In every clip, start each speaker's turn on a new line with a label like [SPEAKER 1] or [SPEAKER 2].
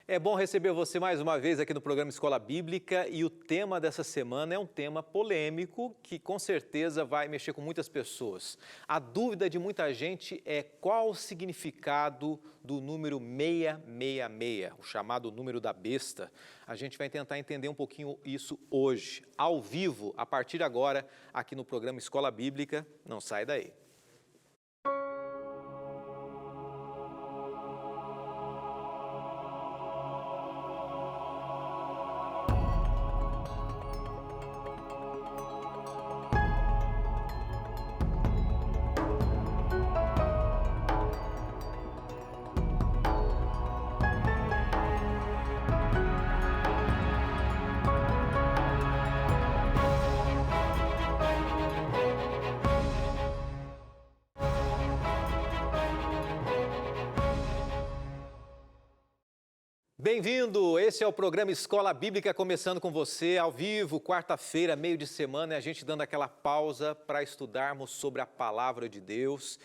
[SPEAKER 1] É bom receber você mais uma vez aqui no programa Escola Bíblica e o tema dessa semana é um tema polêmico que com certeza vai mexer com muitas pessoas. A dúvida de muita gente é qual o significado do número 666, o chamado número da besta. A gente vai tentar entender um pouquinho isso hoje, ao vivo, a partir de agora, aqui no programa Escola Bíblica. Não sai daí. Bem-vindo! Esse é o programa Escola Bíblica, começando com você ao vivo, quarta-feira, meio de semana, e a gente dando aquela pausa para estudarmos sobre a Palavra de Deus.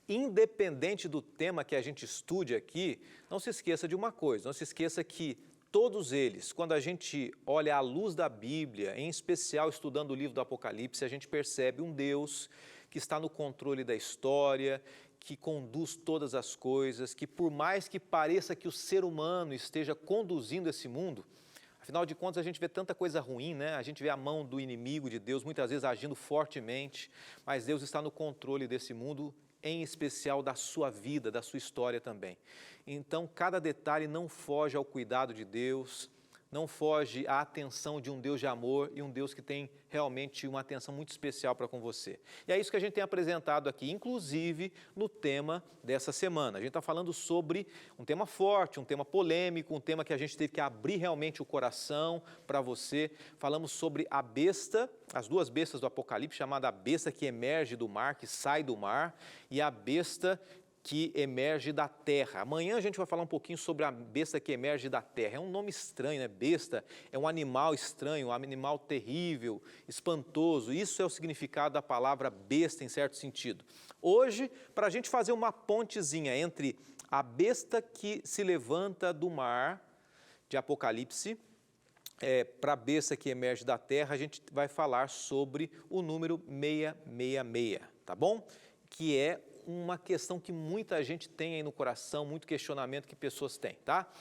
[SPEAKER 1] Independente do tema que a gente estude aqui, não se esqueça de uma coisa, não se esqueça que todos eles, quando a gente olha à luz da Bíblia, em especial estudando o livro do Apocalipse, a gente percebe um Deus que está no controle da história, que conduz todas as coisas, que por mais que pareça que o ser humano esteja conduzindo esse mundo, afinal de contas a gente vê tanta coisa ruim, né? A gente vê a mão do inimigo de Deus muitas vezes agindo fortemente, mas Deus está no controle desse mundo, em especial da sua vida, da sua história também. Então cada detalhe não foge ao cuidado de Deus, não foge à atenção de um Deus de amor e um Deus que tem realmente uma atenção muito especial para com você. E é isso que a gente tem apresentado aqui, inclusive no tema dessa semana. A gente está falando sobre um tema forte, um tema polêmico, um tema que a gente teve que abrir realmente o coração para você. Falamos sobre a besta, as duas bestas do Apocalipse, chamada a besta que emerge do mar, que sai do mar, e a besta que emerge da terra. Amanhã a gente vai falar um pouquinho sobre a besta que emerge da terra. É um nome estranho, né? Besta é um animal estranho, um animal terrível, espantoso. Isso é o significado da palavra besta em certo sentido. Hoje, para a gente fazer uma pontezinha entre a besta que se levanta do mar, de Apocalipse, para a besta que emerge da terra, a gente vai falar sobre o número 666, tá bom? Que é uma questão que muita gente tem aí no coração, muito questionamento que pessoas têm, tá?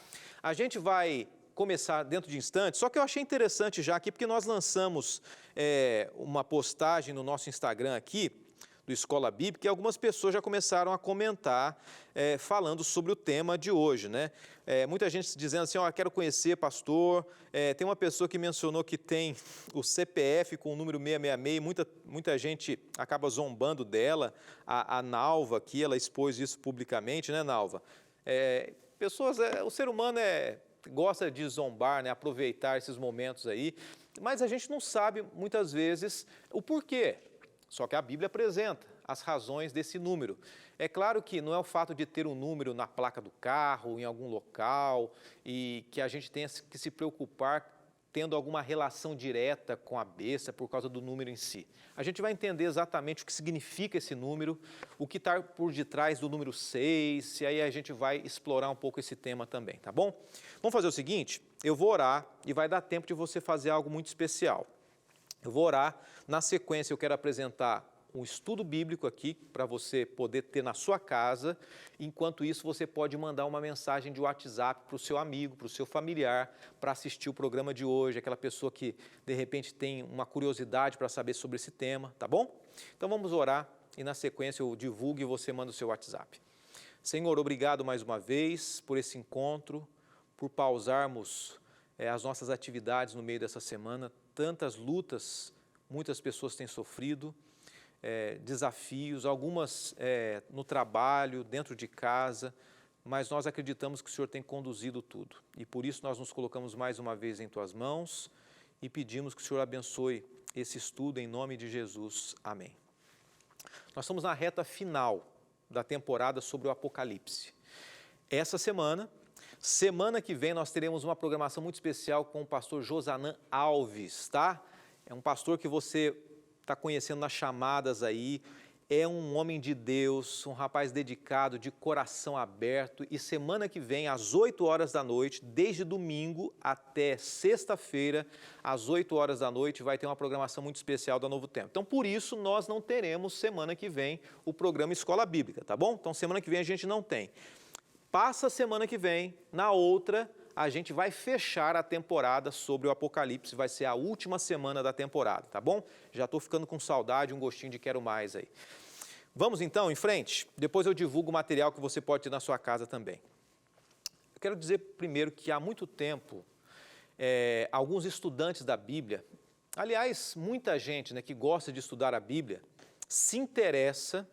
[SPEAKER 1] A gente vai começar dentro de instantes, só que eu achei interessante já aqui, porque nós lançamos uma postagem no nosso Instagram aqui, do Escola Bíblica, e algumas pessoas já começaram a comentar, falando sobre o tema de hoje, né? Muita gente dizendo assim, quero conhecer, pastor. Tem uma pessoa que mencionou que tem o CPF com o número 666, muita gente acaba zombando dela, a Nalva aqui, ela expôs isso publicamente, né, Nalva? O ser humano gosta de zombar, né, aproveitar esses momentos aí, mas a gente não sabe, muitas vezes, o porquê. Só que a Bíblia apresenta as razões desse número. É claro que não é o fato de ter um número na placa do carro, em algum local, e que a gente tenha que se preocupar tendo alguma relação direta com a besta por causa do número em si. A gente vai entender exatamente o que significa esse número, o que está por detrás do número 6, e aí a gente vai explorar um pouco esse tema também, tá bom? Vamos fazer o seguinte, eu vou orar e vai dar tempo de você fazer algo muito especial. Eu vou orar, na sequência eu quero apresentar um estudo bíblico aqui para você poder ter na sua casa. Enquanto isso, você pode mandar uma mensagem de WhatsApp para o seu amigo, para o seu familiar, para assistir o programa de hoje, aquela pessoa que de repente tem uma curiosidade para saber sobre esse tema, tá bom? Então vamos orar e na sequência eu divulgo e você manda o seu WhatsApp. Senhor, obrigado mais uma vez por esse encontro, por pausarmos as nossas atividades no meio dessa semana. Tantas lutas, muitas pessoas têm sofrido, desafios, algumas no trabalho, dentro de casa, mas nós acreditamos que o Senhor tem conduzido tudo. E por isso nós nos colocamos mais uma vez em Tuas mãos e pedimos que o Senhor abençoe esse estudo em nome de Jesus. Amém. Nós estamos na reta final da temporada sobre o Apocalipse. Essa semana que vem nós teremos uma programação muito especial com o pastor Josanã Alves, tá? É um pastor que você está conhecendo nas chamadas aí, é um homem de Deus, um rapaz dedicado, de coração aberto, e semana que vem, às 8 horas da noite, desde domingo até sexta-feira, às 8 horas da noite, vai ter uma programação muito especial da Novo Tempo. Então, por isso, nós não teremos semana que vem o programa Escola Bíblica, tá bom? Então, semana que vem a gente não tem. Passa a semana que vem, na outra, a gente vai fechar a temporada sobre o Apocalipse, vai ser a última semana da temporada, tá bom? Já estou ficando com saudade, um gostinho de quero mais aí. Vamos então em frente? Depois eu divulgo o material que você pode ter na sua casa também. Eu quero dizer primeiro que há muito tempo, alguns estudantes da Bíblia, aliás, muita gente, né, que gosta de estudar a Bíblia, se interessa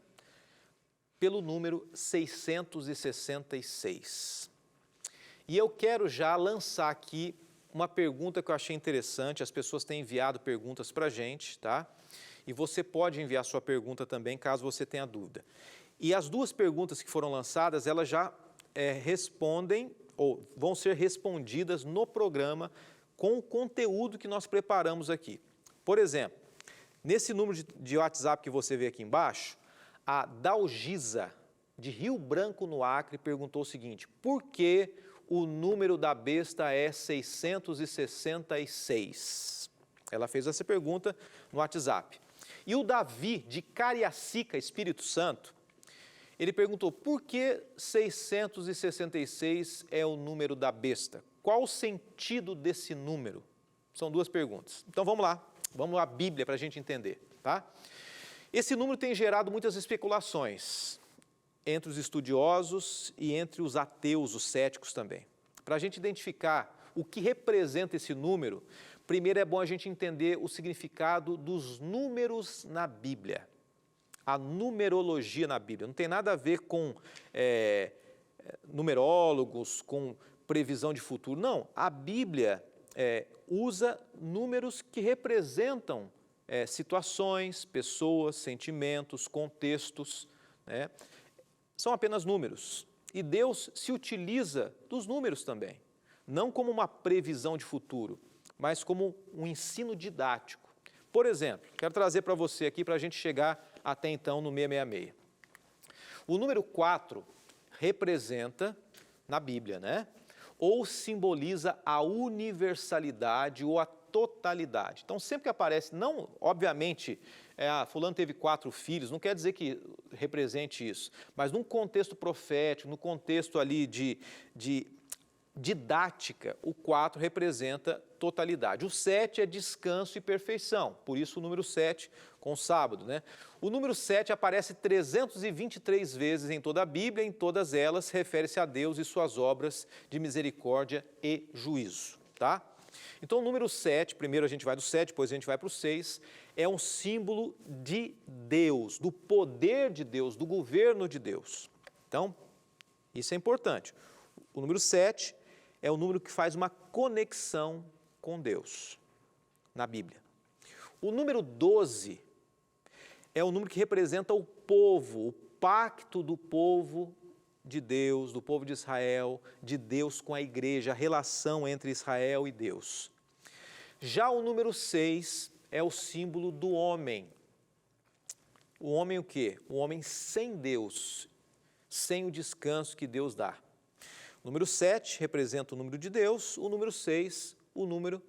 [SPEAKER 1] pelo número 666. E eu quero já lançar aqui uma pergunta que eu achei interessante, as pessoas têm enviado perguntas para a gente, tá? E você pode enviar sua pergunta também, caso você tenha dúvida. E as duas perguntas que foram lançadas, elas já respondem, ou vão ser respondidas no programa com o conteúdo que nós preparamos aqui. Por exemplo, nesse número de WhatsApp que você vê aqui embaixo, a Dalgisa, de Rio Branco, no Acre, perguntou o seguinte: por que o número da besta é 666? Ela fez essa pergunta no WhatsApp. E o Davi, de Cariacica, Espírito Santo, ele perguntou: por que 666 é o número da besta? Qual o sentido desse número? São duas perguntas. Então vamos lá, vamos à Bíblia para a gente entender, tá? Esse número tem gerado muitas especulações entre os estudiosos e entre os ateus, os céticos também. Para a gente identificar o que representa esse número, primeiro é bom a gente entender o significado dos números na Bíblia. A numerologia na Bíblia não tem nada a ver com numerólogos, com previsão de futuro. Não, a Bíblia usa números que representam situações, pessoas, sentimentos, contextos, né? São apenas números. E Deus se utiliza dos números também, não como uma previsão de futuro, mas como um ensino didático. Por exemplo, quero trazer para você aqui, para a gente chegar até então no 666. O número 4 representa, na Bíblia, né? Ou simboliza a universalidade ou a totalidade. Então, sempre que aparece, não, obviamente, fulano teve 4 filhos, não quer dizer que represente isso, mas num contexto profético, no contexto ali de didática, o 4 representa totalidade. O 7 é descanso e perfeição, por isso o número 7 com o sábado, né? O número 7 aparece 323 vezes em toda a Bíblia, em todas elas refere-se a Deus e suas obras de misericórdia e juízo, tá? Então o número 7, primeiro a gente vai do 7, depois a gente vai para o 6, é um símbolo de Deus, do poder de Deus, do governo de Deus. Então, isso é importante. O número 7 é o número que faz uma conexão com Deus, na Bíblia. O número 12 é o número que representa o povo, o pacto do povo de Deus, do povo de Israel, de Deus com a igreja, a relação entre Israel e Deus. Já o número 6 é o símbolo do homem. O homem o quê? O homem sem Deus, sem o descanso que Deus dá. O número 7 representa o número de Deus, o número 6, o número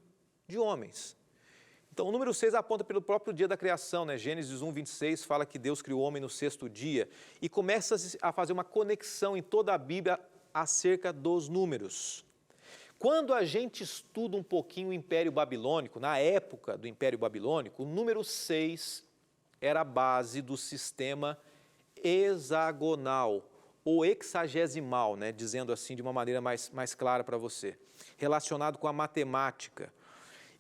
[SPEAKER 1] de homens. Então, o número 6 aponta pelo próprio dia da criação, né? Gênesis 1, 26 fala que Deus criou o homem no 6º dia e começa a fazer uma conexão em toda a Bíblia acerca dos números. Quando a gente estuda um pouquinho o Império Babilônico, na época do Império Babilônico, o número 6 era a base do sistema hexagonal, ou hexagesimal, né? Dizendo assim de uma maneira mais clara para você, relacionado com a matemática.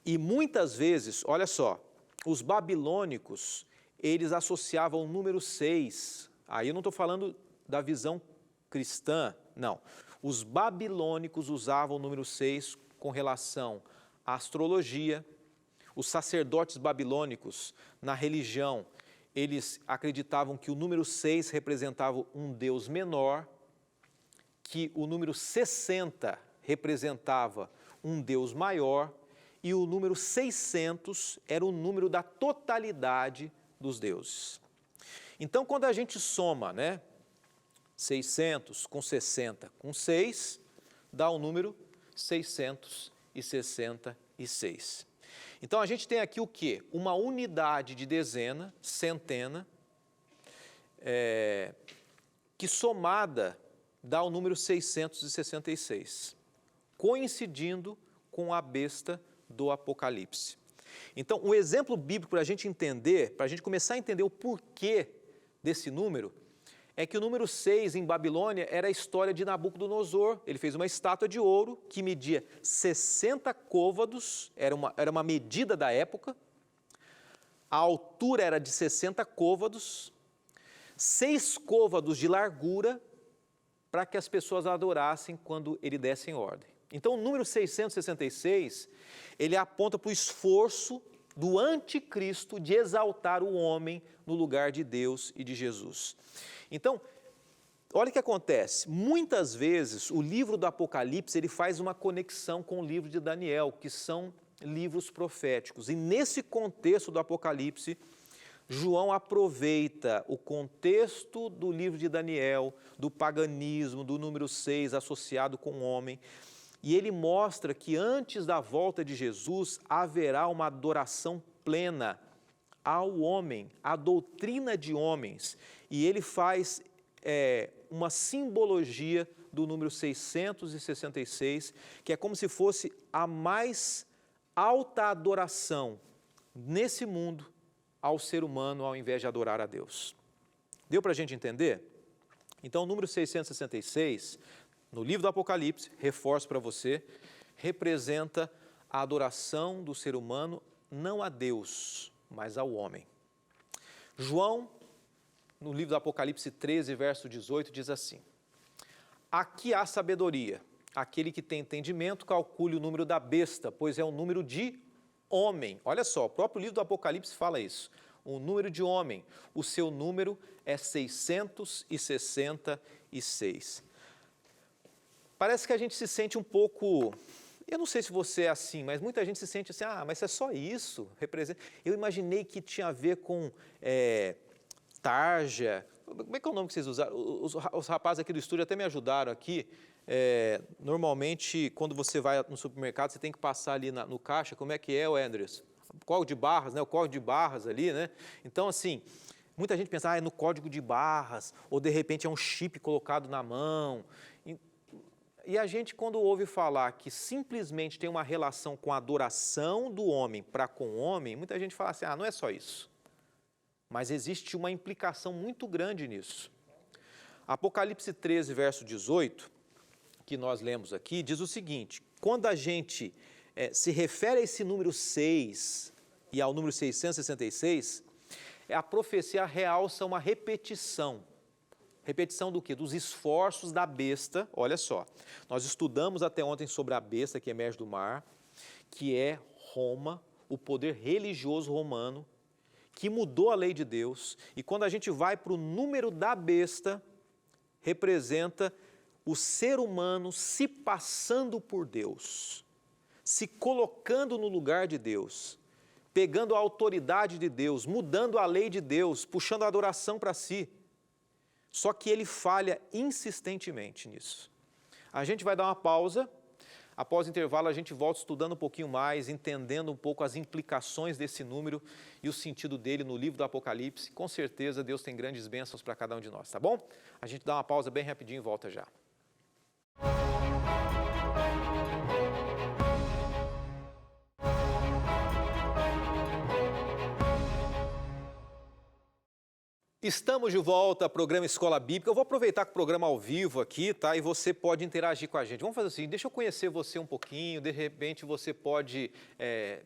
[SPEAKER 1] E muitas vezes, olha só, os babilônicos, eles associavam o número 6, aí eu não estou falando da visão cristã, não. Os babilônicos usavam o número 6 com relação à astrologia. Os sacerdotes babilônicos, na religião, eles acreditavam que o número 6 representava um Deus menor, que o número 60 representava um Deus maior, e o número 600 era o número da totalidade dos deuses. Então, quando a gente soma, né, 600 com 60 com 6, dá o número 666. Então, a gente tem aqui o quê? Uma unidade de dezena, centena, que somada dá o número 666, coincidindo com a besta do Apocalipse. Então, um exemplo bíblico para a gente entender, para a gente começar a entender o porquê desse número, é que o número 6 em Babilônia era a história de Nabucodonosor. Ele fez uma estátua de ouro que media 60 côvados, era uma medida da época, a altura era de 60 côvados, 6 côvados de largura, para que as pessoas adorassem quando ele desse em ordem. Então, o número 666, ele aponta para o esforço do anticristo de exaltar o homem no lugar de Deus e de Jesus. Então, olha o que acontece. Muitas vezes, o livro do Apocalipse, ele faz uma conexão com o livro de Daniel, que são livros proféticos. E nesse contexto do Apocalipse, João aproveita o contexto do livro de Daniel, do paganismo, do número 6 associado com o homem, e ele mostra que antes da volta de Jesus haverá uma adoração plena ao homem, à doutrina de homens, e ele faz uma simbologia do número 666, que é como se fosse a mais alta adoração nesse mundo ao ser humano, ao invés de adorar a Deus. Deu para a gente entender? Então, o número 666, no livro do Apocalipse, reforço para você, representa a adoração do ser humano não a Deus, mas ao homem. João, no livro do Apocalipse 13, verso 18, diz assim: aqui há sabedoria, aquele que tem entendimento calcule o número da besta, pois é um número de homem. Olha só, o próprio livro do Apocalipse fala isso. O número de homem, o seu número é 666. Parece que a gente se sente um pouco, eu não sei se você é assim, mas muita gente se sente assim, mas é só isso, representa. Eu imaginei que tinha a ver com tarja, como é que é o nome que vocês usaram? Os rapazes aqui do estúdio até me ajudaram aqui. Normalmente, quando você vai no supermercado, você tem que passar ali no caixa, como é que é, Andrews? Código de barras, né? O código de barras ali, né? Então, assim, muita gente pensa, é no código de barras, ou de repente é um chip colocado na mão. E a gente, quando ouve falar que simplesmente tem uma relação com a adoração do homem para com o homem, muita gente fala assim, não é só isso. Mas existe uma implicação muito grande nisso. Apocalipse 13, verso 18, que nós lemos aqui, diz o seguinte: quando a gente se refere a esse número 6 e ao número 666, a profecia realça uma repetição. Repetição do quê? Dos esforços da besta. Olha só, nós estudamos até ontem sobre a besta que emerge do mar, que é Roma, o poder religioso romano, que mudou a lei de Deus. E quando a gente vai para o número da besta, representa o ser humano se passando por Deus, se colocando no lugar de Deus, pegando a autoridade de Deus, mudando a lei de Deus, puxando a adoração para si. Só que ele falha insistentemente nisso. A gente vai dar uma pausa, após o intervalo a gente volta estudando um pouquinho mais, entendendo um pouco as implicações desse número e o sentido dele no livro do Apocalipse. Com certeza Deus tem grandes bênçãos para cada um de nós, tá bom? A gente dá uma pausa bem rapidinho e volta já. Estamos de volta ao programa Escola Bíblica. Eu vou aproveitar que o programa ao vivo aqui, tá? E você pode interagir com a gente. Vamos fazer assim, deixa eu conhecer você um pouquinho, de repente você pode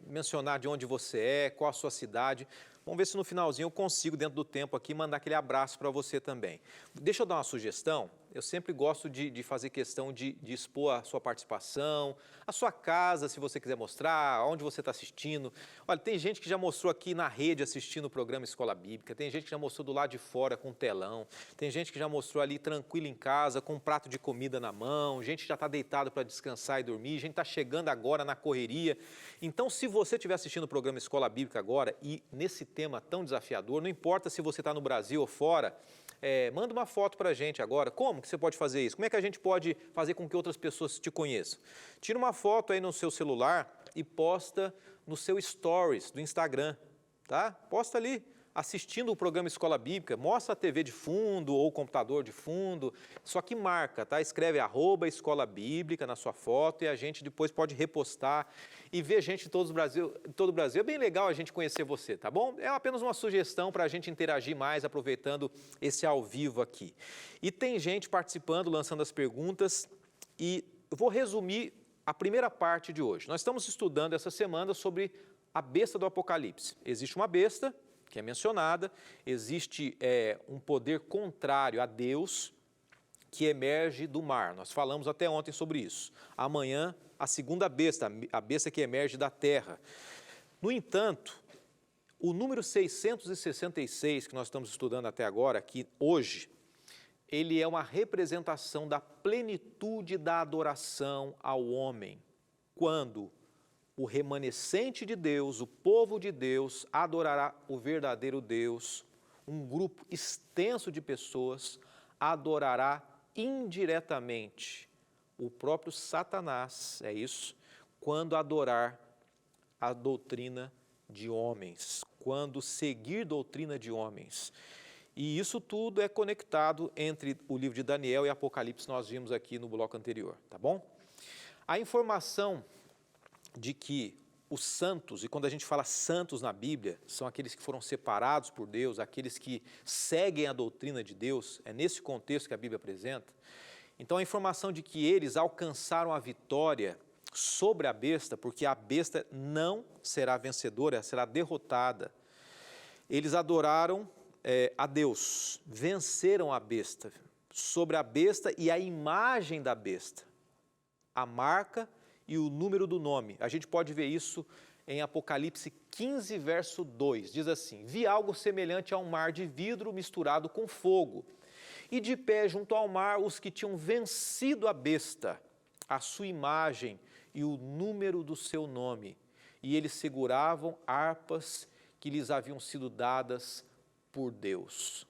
[SPEAKER 1] mencionar de onde você é, qual a sua cidade. Vamos ver se no finalzinho eu consigo, dentro do tempo aqui, mandar aquele abraço para você também. Deixa eu dar uma sugestão. Eu sempre gosto de fazer questão de expor a sua participação, a sua casa, se você quiser mostrar, onde você está assistindo. Olha, tem gente que já mostrou aqui na rede assistindo o programa Escola Bíblica, tem gente que já mostrou do lado de fora com telão, tem gente que já mostrou ali tranquilo em casa, com um prato de comida na mão, gente que já está deitado para descansar e dormir, gente está chegando agora na correria. Então, se você estiver assistindo o programa Escola Bíblica agora e nesse tema tão desafiador. Não importa se você está no Brasil ou fora, manda uma foto para a gente agora. Como que você pode fazer isso? Como é que a gente pode fazer com que outras pessoas te conheçam? Tira uma foto aí no seu celular e posta no seu Stories do Instagram, tá? Posta ali, assistindo o programa Escola Bíblica, mostra a TV de fundo ou o computador de fundo, só que marca, tá? Escreve @Escola Bíblica na sua foto e a gente depois pode repostar e ver gente de todo o Brasil. É bem legal a gente conhecer você, tá bom? É apenas uma sugestão para a gente interagir mais, aproveitando esse ao vivo aqui. E tem gente participando, lançando as perguntas, e eu vou resumir a primeira parte de hoje. Nós estamos estudando essa semana sobre a besta do Apocalipse. Existe uma besta que é mencionada, existe um poder contrário a Deus que emerge do mar. Nós falamos até ontem sobre isso. Amanhã, a segunda besta, a besta que emerge da terra. No entanto, o número 666, que nós estamos estudando até agora, aqui hoje, ele é uma representação da plenitude da adoração ao homem, quando o remanescente de Deus, o povo de Deus, adorará o verdadeiro Deus, um grupo extenso de pessoas adorará indiretamente o próprio Satanás, é isso, quando adorar a doutrina de homens, quando seguir doutrina de homens. E isso tudo é conectado entre o livro de Daniel e Apocalipse, nós vimos aqui no bloco anterior, tá bom? A informação de que os santos, e quando a gente fala santos na Bíblia, são aqueles que foram separados por Deus, aqueles que seguem a doutrina de Deus, é nesse contexto que a Bíblia apresenta. Então a informação de que eles alcançaram a vitória sobre a besta, porque a besta não será vencedora, será derrotada. Eles adoraram a Deus, venceram a besta, sobre a besta e a imagem da besta, a marca e o número do nome. A gente pode ver isso em Apocalipse 15, verso 2. Diz assim: vi algo semelhante a um mar de vidro misturado com fogo, e de pé junto ao mar os que tinham vencido a besta, a sua imagem e o número do seu nome. E eles seguravam harpas que lhes haviam sido dadas por Deus.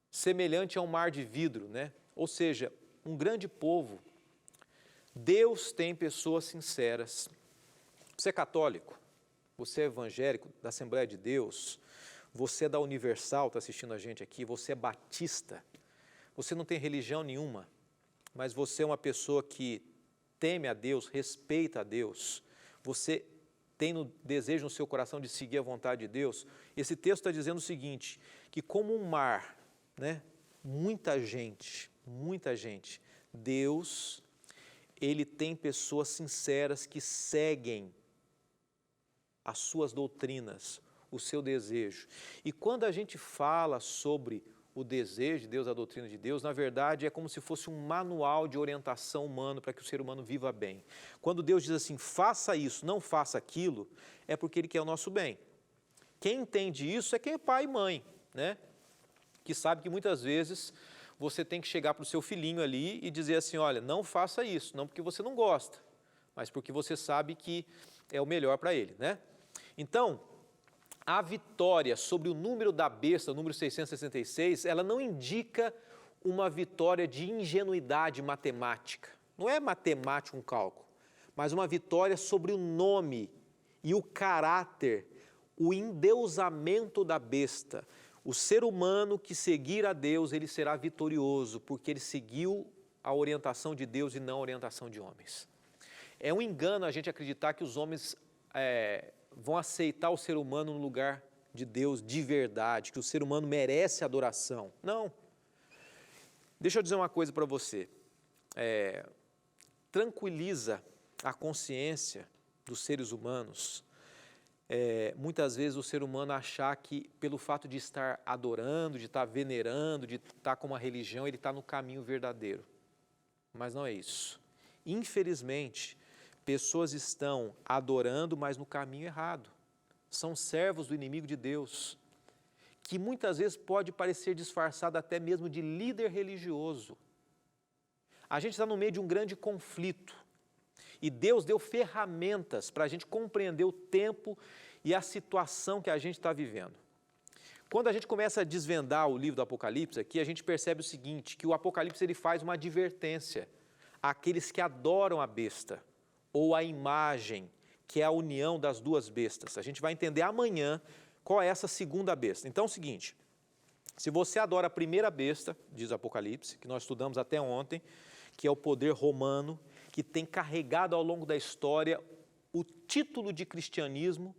[SPEAKER 1] Semelhante a um mar de vidro, né? Ou seja, um grande povo. Deus tem pessoas sinceras. Você é católico, você é evangélico, da Assembleia de Deus, você é da Universal, está assistindo a gente aqui, você é batista, você não tem religião nenhuma, mas você é uma pessoa que teme a Deus, respeita a Deus, você tem no desejo no seu coração de seguir a vontade de Deus. Esse texto está dizendo o seguinte, que como um mar, né, muita gente, Deus, Ele tem pessoas sinceras que seguem as suas doutrinas, o seu desejo. E quando a gente fala sobre o desejo de Deus, a doutrina de Deus, na verdade é como se fosse um manual de orientação humano para que o ser humano viva bem. Quando Deus diz assim, faça isso, não faça aquilo, é porque Ele quer o nosso bem. Quem entende isso é quem é pai e mãe, né? Que sabe que muitas vezes você tem que chegar para o seu filhinho ali e dizer assim, olha, não faça isso, não porque você não gosta, mas porque você sabe que é o melhor para ele, né? Então, a vitória sobre o número da besta, o número 666, ela não indica uma vitória de ingenuidade matemática. Não é matemático um cálculo, mas uma vitória sobre o nome e o caráter, o endeusamento da besta. O ser humano que seguir a Deus, ele será vitorioso, porque ele seguiu a orientação de Deus e não a orientação de homens. É um engano a gente acreditar que os homens vão aceitar o ser humano no lugar de Deus de verdade, que o ser humano merece adoração. Não. Deixa eu dizer uma coisa para você. Tranquiliza a consciência dos seres humanos, muitas vezes o ser humano achar que pelo fato de estar adorando, de estar venerando, de estar com uma religião, ele está no caminho verdadeiro. Mas não é isso. Infelizmente, pessoas estão adorando, mas no caminho errado. São servos do inimigo de Deus, que muitas vezes pode parecer disfarçado até mesmo de líder religioso. A gente está no meio de um grande conflito. E Deus deu ferramentas para a gente compreender o tempo e a situação que a gente está vivendo. Quando a gente começa a desvendar o livro do Apocalipse aqui, a gente percebe o seguinte, que o Apocalipse ele faz uma advertência àqueles que adoram a besta, ou a imagem, que é a união das duas bestas. A gente vai entender amanhã qual é essa segunda besta. Então é o seguinte, se você adora a primeira besta, diz o Apocalipse, que nós estudamos até ontem, que é o poder romano, que tem carregado ao longo da história o título de cristianismo,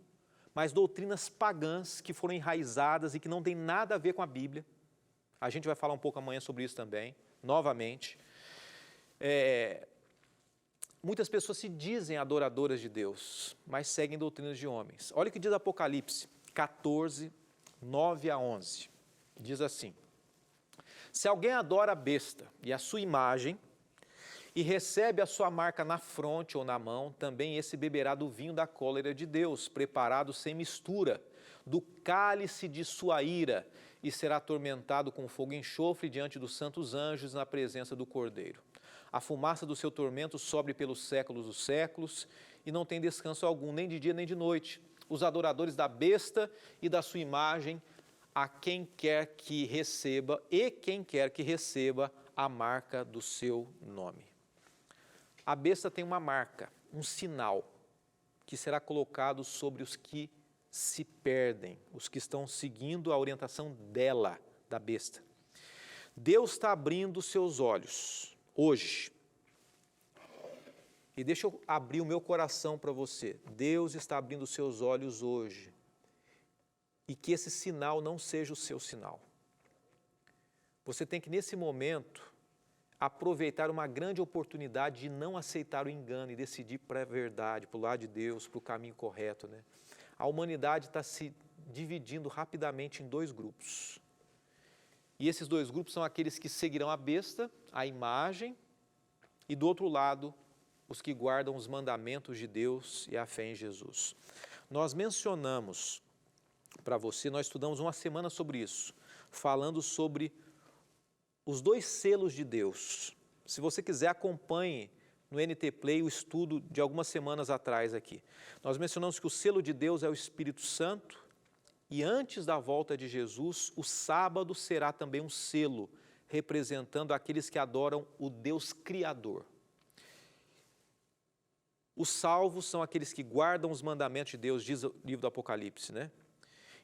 [SPEAKER 1] mas doutrinas pagãs que foram enraizadas e que não tem nada a ver com a Bíblia. A gente vai falar um pouco amanhã sobre isso também, novamente. Muitas pessoas se dizem adoradoras de Deus, mas seguem doutrinas de homens. Olha o que diz Apocalipse 14, 9 a 11. Diz assim, se alguém adora a besta e a sua imagem, e recebe a sua marca na fronte ou na mão, também esse beberá do vinho da cólera de Deus, preparado sem mistura, do cálice de sua ira, e será atormentado com fogo e enxofre diante dos santos anjos na presença do Cordeiro. A fumaça do seu tormento sobe pelos séculos dos séculos, e não tem descanso algum, nem de dia nem de noite. Os adoradores da besta e da sua imagem, a quem quer que receba, e quem quer que receba a marca do seu nome. A besta tem uma marca, um sinal, que será colocado sobre os que se perdem, os que estão seguindo a orientação dela, da besta. Deus está abrindo seus olhos, hoje. E deixa eu abrir o meu coração para você. Deus está abrindo seus olhos hoje. E que esse sinal não seja o seu sinal. Você tem que, nesse momento, aproveitar uma grande oportunidade de não aceitar o engano e decidir para a verdade, para o lado de Deus, para o caminho correto, né? A humanidade está se dividindo rapidamente em dois grupos. E esses dois grupos são aqueles que seguirão a besta, a imagem, e do outro lado, os que guardam os mandamentos de Deus e a fé em Jesus. Nós mencionamos para você, nós estudamos uma semana sobre isso, falando sobre os dois selos de Deus. Se você quiser, acompanhe no NT Play o estudo de algumas semanas atrás aqui. Nós mencionamos que o selo de Deus é o Espírito Santo e antes da volta de Jesus, o sábado será também um selo representando aqueles que adoram o Deus Criador. Os salvos são aqueles que guardam os mandamentos de Deus, diz o livro do Apocalipse, né?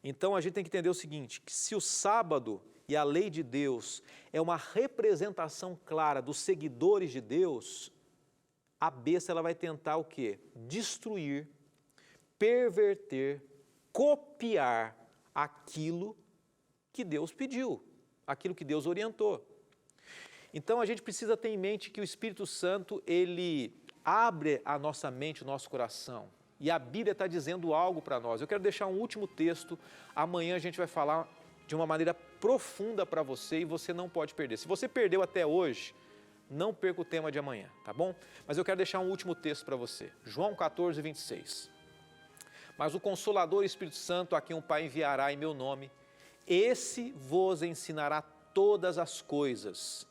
[SPEAKER 1] Então a gente tem que entender o seguinte, que se o sábado e a lei de Deus é uma representação clara dos seguidores de Deus, a besta ela vai tentar o quê? Destruir, perverter, copiar aquilo que Deus pediu, aquilo que Deus orientou. Então a gente precisa ter em mente que o Espírito Santo, ele abre a nossa mente, o nosso coração. E a Bíblia está dizendo algo para nós. Eu quero deixar um último texto, amanhã a gente vai falar de uma maneira profunda para você e você não pode perder. Se você perdeu até hoje, não perca o tema de amanhã, tá bom? Mas eu quero deixar um último texto para você. João 14, 26. Mas o Consolador, o Espírito Santo, a quem o Pai enviará em meu nome, esse vos ensinará todas as coisas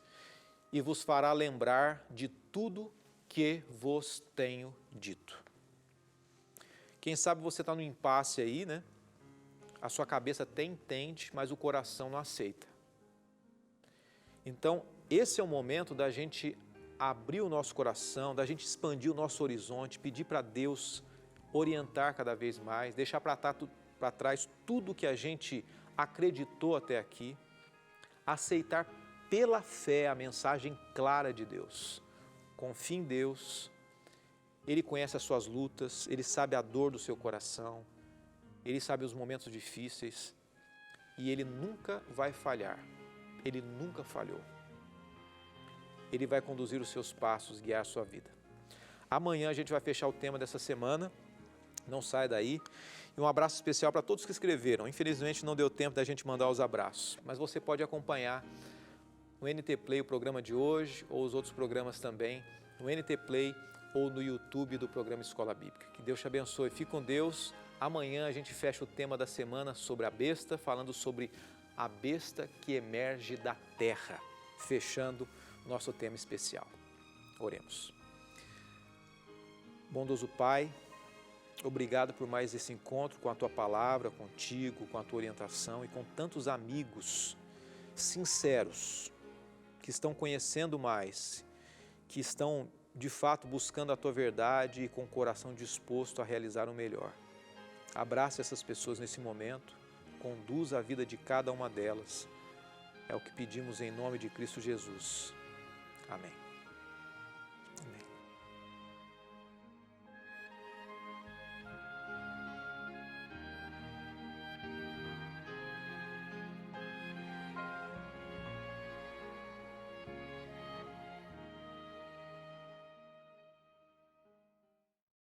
[SPEAKER 1] e vos fará lembrar de tudo que vos tenho dito. Quem sabe você está no impasse aí, né? A sua cabeça até entende, mas o coração não aceita. Então, esse é o momento da gente abrir o nosso coração, da gente expandir o nosso horizonte, pedir para Deus orientar cada vez mais, deixar para trás tudo que a gente acreditou até aqui, aceitar pela fé a mensagem clara de Deus. Confie em Deus, Ele conhece as suas lutas, Ele sabe a dor do seu coração, Ele sabe os momentos difíceis e Ele nunca vai falhar, Ele nunca falhou. Ele vai conduzir os seus passos, guiar a sua vida. Amanhã a gente vai fechar o tema dessa semana, não sai daí. E um abraço especial para todos que escreveram. Infelizmente não deu tempo da gente mandar os abraços, mas você pode acompanhar no NT Play o programa de hoje ou os outros programas também, no NT Play ou no YouTube do programa Escola Bíblica. Que Deus te abençoe. Fique com Deus. Amanhã a gente fecha o tema da semana sobre a besta, falando sobre a besta que emerge da terra, fechando nosso tema especial. Oremos. Bondoso Pai, Obrigado por mais esse encontro com a Tua Palavra, contigo, com a Tua orientação e com tantos amigos sinceros que estão conhecendo mais, que estão de fato buscando a Tua verdade e com o coração disposto a realizar o melhor. Abraça essas pessoas nesse momento, conduza a vida de cada uma delas. É o que pedimos em nome de Cristo Jesus. Amém.